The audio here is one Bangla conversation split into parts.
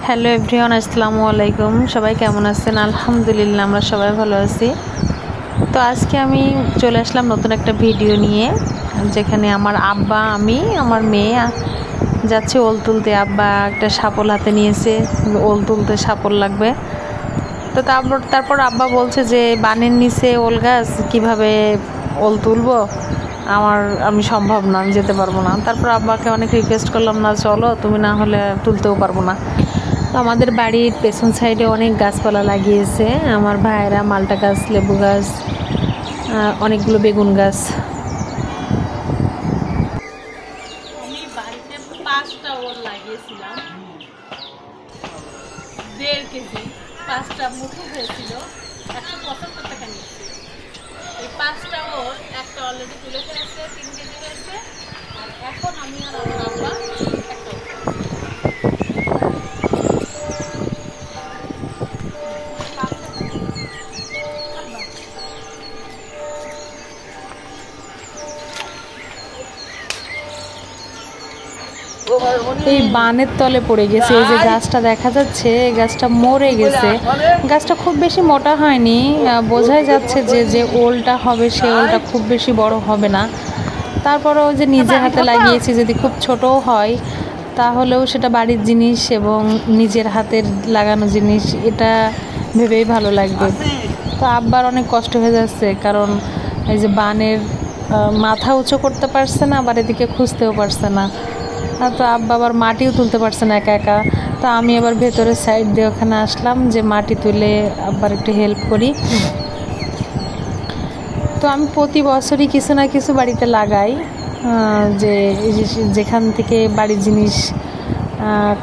হ্যালো এভরিওয়ান, আসসালামু আলাইকুম। সবাই কেমন আছেন? আলহামদুলিল্লাহ, আমরা সবাই ভালো আছি। তো আজকে আমি চলে আসলাম নতুন একটা ভিডিও নিয়ে, যেখানে আমার আব্বা, আমি, আমার মেয়ে যাচ্ছে ওল তুলতে। আব্বা একটা শাপল হাতে নিয়েছে, ওল তুলতে শাপল লাগবে। তো তারপর আব্বা বলছে যে বানের নিচে ওল গাছ, কীভাবে ওল তুলবো, আমি সম্ভব না, আমি যেতে পারবো না। তারপর আব্বাকে অনেক রিকোয়েস্ট করলাম, না চলো, তুমি না হলে তুলতেও পারবো না। তো আমাদের বাড়ির পেছন সাইডে অনেক গাছপালা লাগিয়েছে আমার ভাইয়েরা, মালটা গাছ, লেবু গাছ, অনেকগুলো বেগুন গাছ। আমি বাড়িতে 5টা ওল লাগিয়েছিলাম, 1.5 কেজি, 5টা মুঠো হয়েছিল, 175 টাকা নিয়েছি। এই 5টা ওল একটা অলরেডি তুলে ফেলেছে, 3 কেজি হয়েছে। আর এখন আমি আর আমার আব্বা একটা এই বানের তলে পড়ে গেছে। এই যে গাছটা দেখা যাচ্ছে, এই গাছটা মরে গেছে। গাছটা খুব বেশি মোটা হয়নি, বোঝাই যাচ্ছে যে যে ওলটা হবে সেই ওলটা খুব বেশি বড় হবে না। তারপরেও যে নিজে হাতে লাগিয়েছি, যদি খুব ছোটও হয় তাহলেও সেটা বাড়ির জিনিস এবং নিজের হাতের লাগানো জিনিস, এটা ভেবেই ভালো লাগবে। তো আব্বার অনেক কষ্ট হয়ে যাচ্ছে, কারণ এই যে বানের মাথা উঁচু করতে পারছে না, আবার এদিকে খুঁজতেও পারছে না। তো আব্বা আবার মাটিও তুলতে পারছে না একা একা। তো আমি আবার ভেতরের সাইড দিয়ে ওখানে আসলাম যে মাটি তুলে আব্বার একটু হেল্প করি। তো আমি প্রতি বছরই কিছু না কিছু বাড়িতে লাগাই, যে যেখান থেকে বাড়ির জিনিস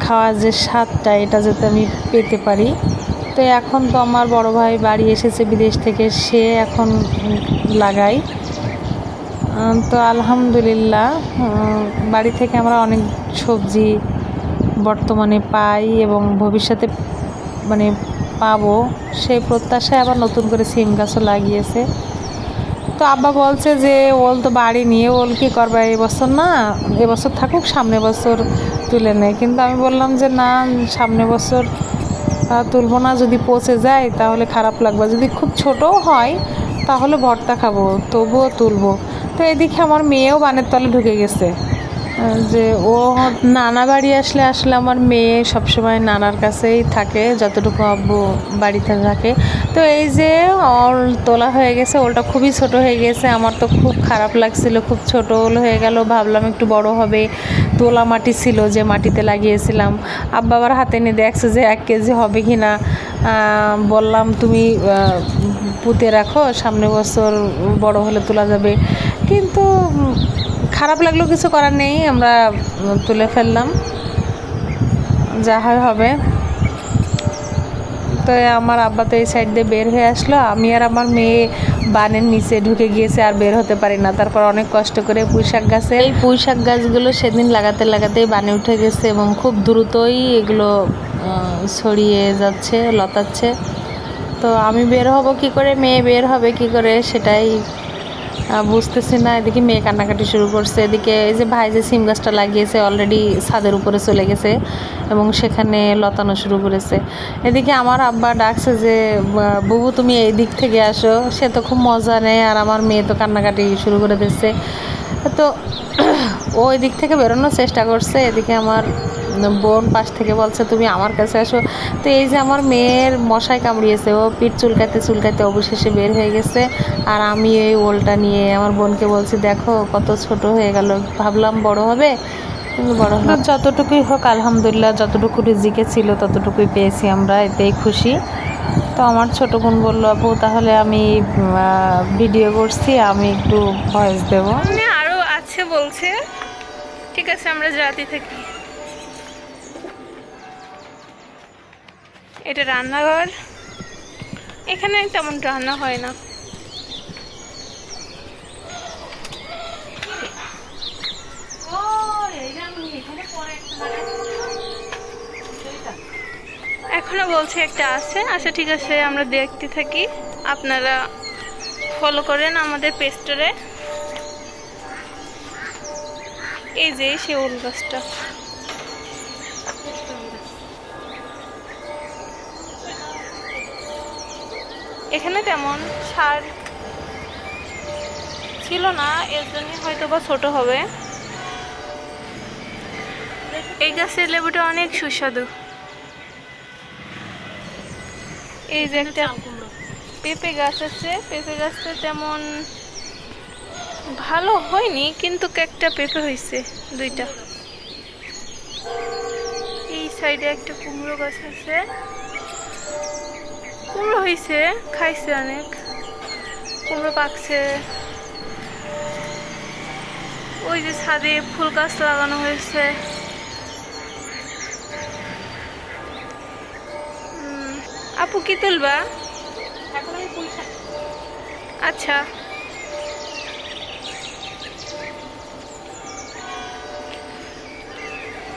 খাওয়ার যে স্বাদটা, এটা যাতে আমি পেতে পারি। তো এখন তো আমার বড় ভাই বাড়ি এসেছে বিদেশ থেকে, সে এখন লাগাই। তো আলহামদুলিল্লাহ, বাড়ি থেকে আমরা অনেক সবজি বর্তমানে পাই এবং ভবিষ্যতে মানে পাবো, সেই প্রত্যাশায় আবার নতুন করে সিম গাছও লাগিয়েছে। তো আব্বা বলছে যে ওল তো বাড়ি নিয়ে ওল কী করবে, এবছর না, এবছর থাকুক, সামনে বছর তুলে নেয়। কিন্তু আমি বললাম যে না, সামনে বছর তুলবো না, যদি পচে যায় তাহলে খারাপ লাগবে, যদি খুব ছোটও হয় তাহলে ভর্তা খাবো, তবুও তুলবো। তো এদিকে আমার মেয়েও বানের তলে ঢুকে গেছে, যে ও নানা বাড়ি আসলে আমার মেয়ে সবসময় নানার কাছেই থাকে, যতটুকু আব্বু বাড়িতে থাকে। তো এই যে ওল তোলা হয়ে গেছে, ওলটা খুবই ছোট হয়ে গেছে। আমার তো খুব খারাপ লাগছিল, খুব ছোট ওল হয়ে গেল। ভাবলাম একটু বড় হবে। তোলা মাটি ছিল যে মাটিতে লাগিয়েছিলাম, আব্বা আবার হাতে নিয়ে দেখছে যে 1 কেজি হবে কি না। বললাম তুমি পুঁতে রাখো, সামনে বছর বড় হলে তোলা যাবে। কিন্তু খারাপ লাগলো, কিছু করার নেই, আমরা তুলে ফেললাম, যা হয় হবে। তো আমার আব্বা তো এই সাইড দিয়ে বের হয়ে আসলো, আমি আর আমার মেয়ে বানের নিচে ঢুকে গিয়েছে, আর বের হতে পারি না। তারপর অনেক কষ্ট করে পুঁইশাক গাছে, এই পুঁইশাক গাছগুলো সেদিন লাগাতেই বানে উঠে গেছে এবং খুব দ্রুতই এগুলো ছড়িয়ে যাচ্ছে, লতাচ্ছে। তো আমি বের হব কি করে, মেয়ে বের হবে কি করে, সেটাই বুঝতেছি না। এদিকে মেয়ে কান্নাকাটি শুরু করছে, এদিকে এই যে ভাই যে সিম গাছটা লাগিয়েছে অলরেডি ছাদের উপরে চলে গেছে এবং সেখানে লতানো শুরু করেছে। এদিকে আমার আব্বা ডাকছে যে বুবু তুমি এই দিক থেকে আসো, সে তো খুব মজা নেয়, আর আমার মেয়ে তো কান্নাকাটি শুরু করে দিচ্ছে। তো ও ওই দিক থেকে বেরোনোর চেষ্টা করছে, এদিকে আমার বোন পাশ থেকে বলছে তুমি আমার কাছে আসো। তো এই যে আমার মেয়ের মশায় কামড়িয়েছে, ও পিঠ চুলকাতে অবশেষে বের হয়ে গেছে। আর আমি এই ওলটা নিয়ে আমার বোনকে বলছি, দেখো কত ছোট হয়ে গেল, ভাবলাম বড় হবে, কিন্তু বড় হবে। যতটুকুই হোক আলহামদুলিল্লাহ, যতটুকু রিজিকে ছিল ততটুকুই পেয়েছি আমরা, এতেই খুশি। তো আমার ছোটো বোন বললো, আপু তাহলে আমি ভিডিও করছি, আমি একটু ভয়েস দেবো। আরও আছে বলছে, ঠিক আছে আমরা যাতে থাকি। এটা রান্নাঘর, এখানে তেমন রান্না হয় না। এখনো বলছে একটা আছে। আচ্ছা ঠিক আছে, আমরা দেখতে থাকি, আপনারা ফলো করেন আমাদের পেজটারে। এই যে সে ওল গাছটা, এখানে তেমন সার ছিল না, এর জন্য হয়তো বা ছোট হবে। এই গাছের লেবুটা অনেক সুস্বাদু। এই যে একটা পেঁপে গাছ আছে, পেঁপে গাছটা তেমন ভালো হয়নি, কিন্তু একটা পেঁপে হয়েছে, দুইটা। এই সাইডে একটা কুমড়ো গাছ আছে, কুমড়ো হয়েছে, খাইছে অনেক, কুমড়ো পাকছে। ওই যে ছাদে ফুল গাছ লাগানো হয়েছে। আপু কি তুলবা? আচ্ছা,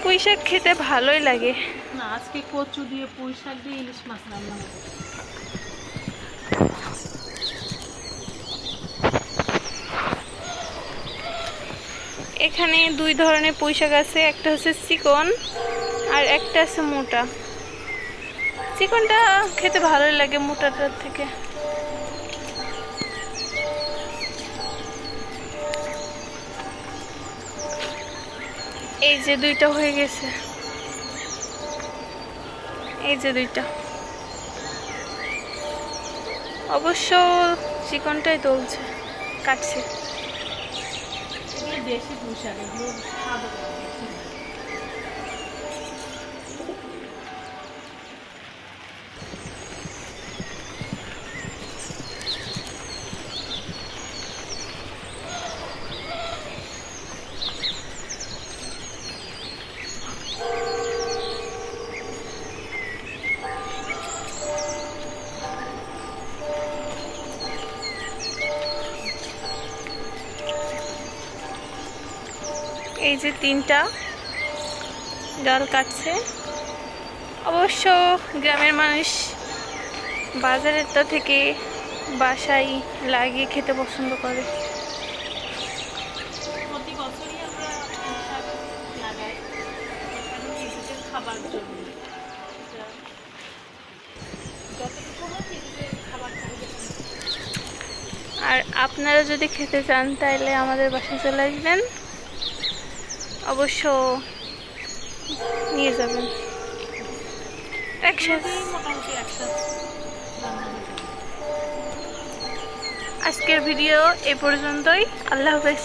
পুঁই শাক খেতে ভালোই লাগে। না, আজকে কচু দিয়ে পুঁই শাক দিয়ে ইলিশ মাছ রান্না হবে। এখানে দুই ধরনের পুঁই শাক আছে, একটা হচ্ছে চিকন আর একটা আছে মোটা। চিকনটা খেতে ভালোই লাগে মোটাটার থেকে। এই যে দুইটা হয়ে গেছে, এই যে দুইটা। অবশ্য চিকনটাই তুলছে, কাটছে। দেশি পুঁই শাক, এগুলো খাবো। এই যে তিনটা ডাল কাটছে। অবশ্য গ্রামের মানুষ বাজারেরটা থেকে বাসায় লাগিয়ে খেতে পছন্দ করে। প্রতি বছরই আমরা পুঁই শাক লাগাই, এখানে নিজেদের খাবার জন্য। যতটুকু হয় নিজেদের খাবার চাহিদা। আর আপনারা যদি খেতে চান তাহলে আমাদের বাসায় চলে আসবেন, অবশ্য নিয়ে যাবেন। মোটামুটি একসাথে রান্না হয়ে যাবে। আজকের ভিডিও এ পর্যন্তই। আল্লাহ হাফেজ।